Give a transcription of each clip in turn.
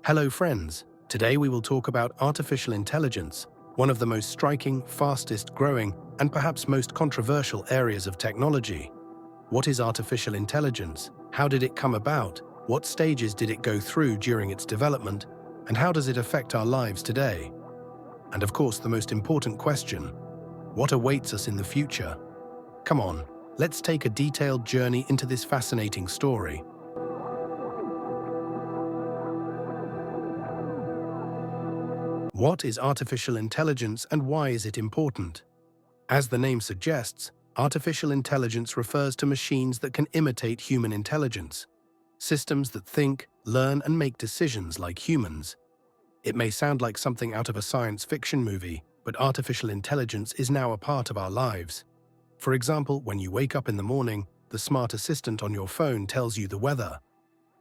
Hello friends, today we will talk about artificial intelligence, one of the most striking, fastest growing, and perhaps most controversial areas of technology. What is artificial intelligence? How did it come about? What stages did it go through during its development? And how does it affect our lives today? And of course, the most important question, what awaits us in the future? Come on, let's take a detailed journey into this fascinating story. What is artificial intelligence and why is it important? As the name suggests, artificial intelligence refers to machines that can imitate human intelligence, systems that think, learn, and make decisions like humans. It may sound like something out of a science fiction movie, but artificial intelligence is now a part of our lives. For example, when you wake up in the morning, the smart assistant on your phone tells you the weather.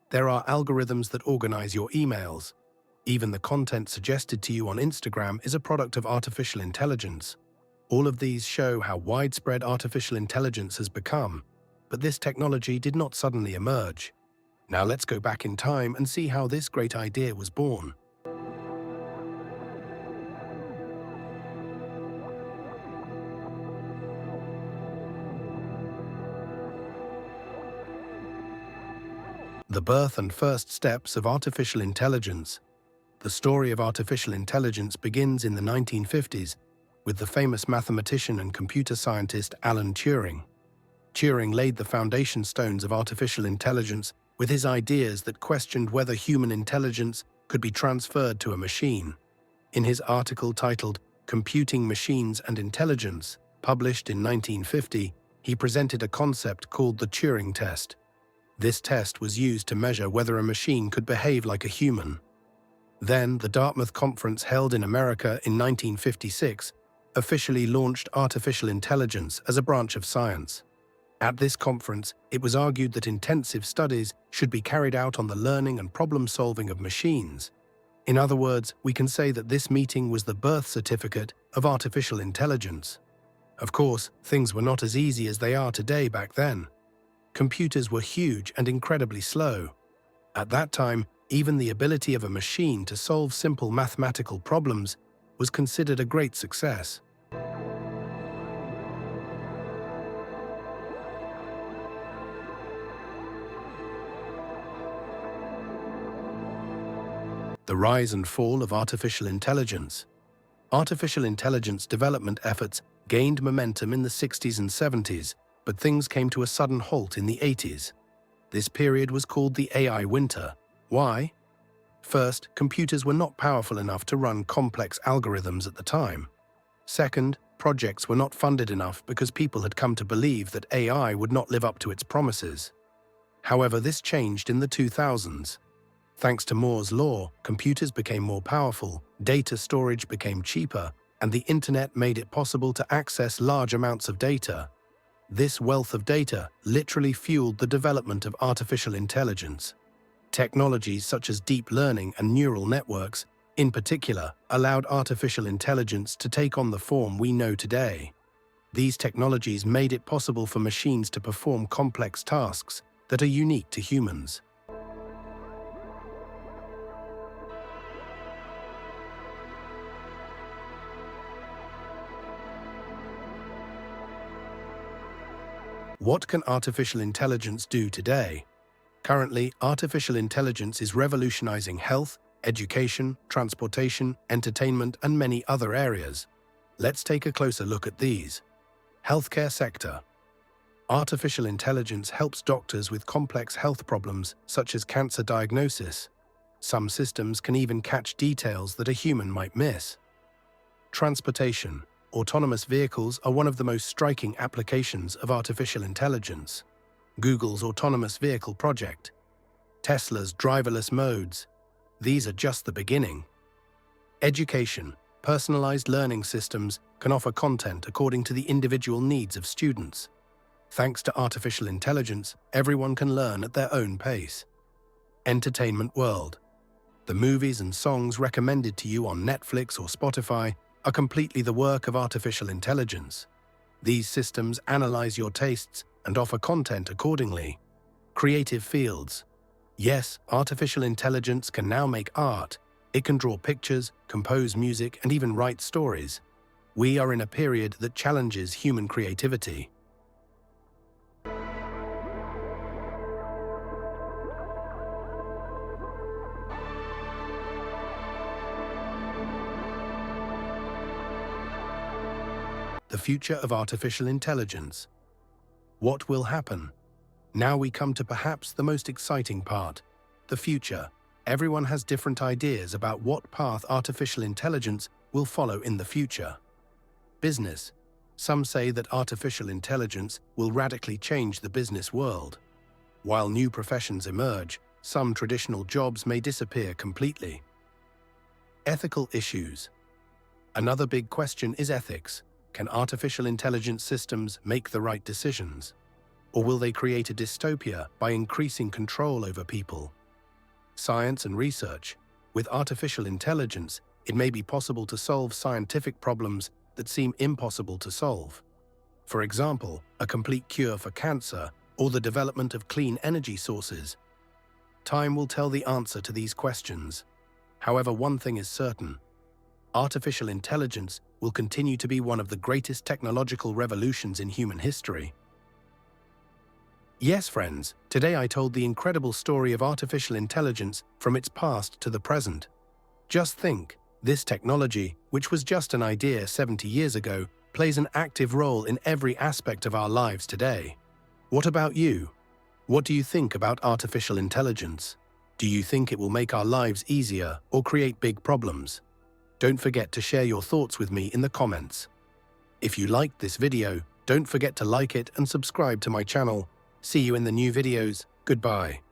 There are algorithms that organize your emails. Even the content suggested to you on Instagram is a product of artificial intelligence. All of these show how widespread artificial intelligence has become, but this technology did not suddenly emerge. Now let's go back in time and see how this great idea was born. The birth and first steps of artificial intelligence. The story of artificial intelligence begins in the 1950s with the famous mathematician and computer scientist Alan Turing. Turing laid the foundation stones of artificial intelligence with his ideas that questioned whether human intelligence could be transferred to a machine. In his article titled "Computing Machines and Intelligence," published in 1950, he presented a concept called the Turing test. This test was used to measure whether a machine could behave like a human. Then, the Dartmouth Conference held in America in 1956 officially launched artificial intelligence as a branch of science. At this conference, it was argued that intensive studies should be carried out on the learning and problem-solving of machines. In other words, we can say that this meeting was the birth certificate of artificial intelligence. Of course, things were not as easy as they are today back then. Computers were huge and incredibly slow. At that time, even the ability of a machine to solve simple mathematical problems was considered a great success. The rise and fall of artificial intelligence. Artificial intelligence development efforts gained momentum in the 60s and 70s, but things came to a sudden halt in the 80s. This period was called the AI winter. Why? First, computers were not powerful enough to run complex algorithms at the time. Second, projects were not funded enough because people had come to believe that AI would not live up to its promises. However, this changed in the 2000s. Thanks to Moore's law, computers became more powerful, data storage became cheaper, and the internet made it possible to access large amounts of data. This wealth of data literally fueled the development of artificial intelligence. Technologies such as deep learning and neural networks, in particular, allowed artificial intelligence to take on the form we know today. These technologies made it possible for machines to perform complex tasks that are unique to humans. What can artificial intelligence do today? Currently, artificial intelligence is revolutionizing health, education, transportation, entertainment, and many other areas. Let's take a closer look at these. Healthcare sector. Artificial intelligence helps doctors with complex health problems such as cancer diagnosis. Some systems can even catch details that a human might miss. Transportation. Autonomous vehicles are one of the most striking applications of artificial intelligence. Google's autonomous vehicle project, Tesla's driverless modes. These are just the beginning. Education. Personalized learning systems can offer content according to the individual needs of students. Thanks to artificial intelligence, everyone can learn at their own pace. Entertainment world. The movies and songs recommended to you on Netflix or Spotify are completely the work of artificial intelligence. These systems analyze your tastes and offer content accordingly. Creative fields. Yes, artificial intelligence can now make art. It can draw pictures, compose music, and even write stories. We are in a period that challenges human creativity. The future of artificial intelligence. What will happen? Now we come to perhaps the most exciting part, the future. Everyone has different ideas about what path artificial intelligence will follow in the future. Business. Some say that artificial intelligence will radically change the business world. While new professions emerge, some traditional jobs may disappear completely. Ethical issues. Another big question is ethics. Can artificial intelligence systems make the right decisions? Or will they create a dystopia by increasing control over people? Science and research. With artificial intelligence, it may be possible to solve scientific problems that seem impossible to solve. For example, a complete cure for cancer or the development of clean energy sources. Time will tell the answer to these questions. However, one thing is certain. Artificial intelligence will continue to be one of the greatest technological revolutions in human history. Yes, friends, today I told the incredible story of artificial intelligence from its past to the present. Just think, this technology, which was just an idea 70 years ago, plays an active role in every aspect of our lives today. What about you? What do you think about artificial intelligence? Do you think it will make our lives easier or create big problems? Don't forget to share your thoughts with me in the comments. If you liked this video, don't forget to like it and subscribe to my channel. See you in the new videos. Goodbye.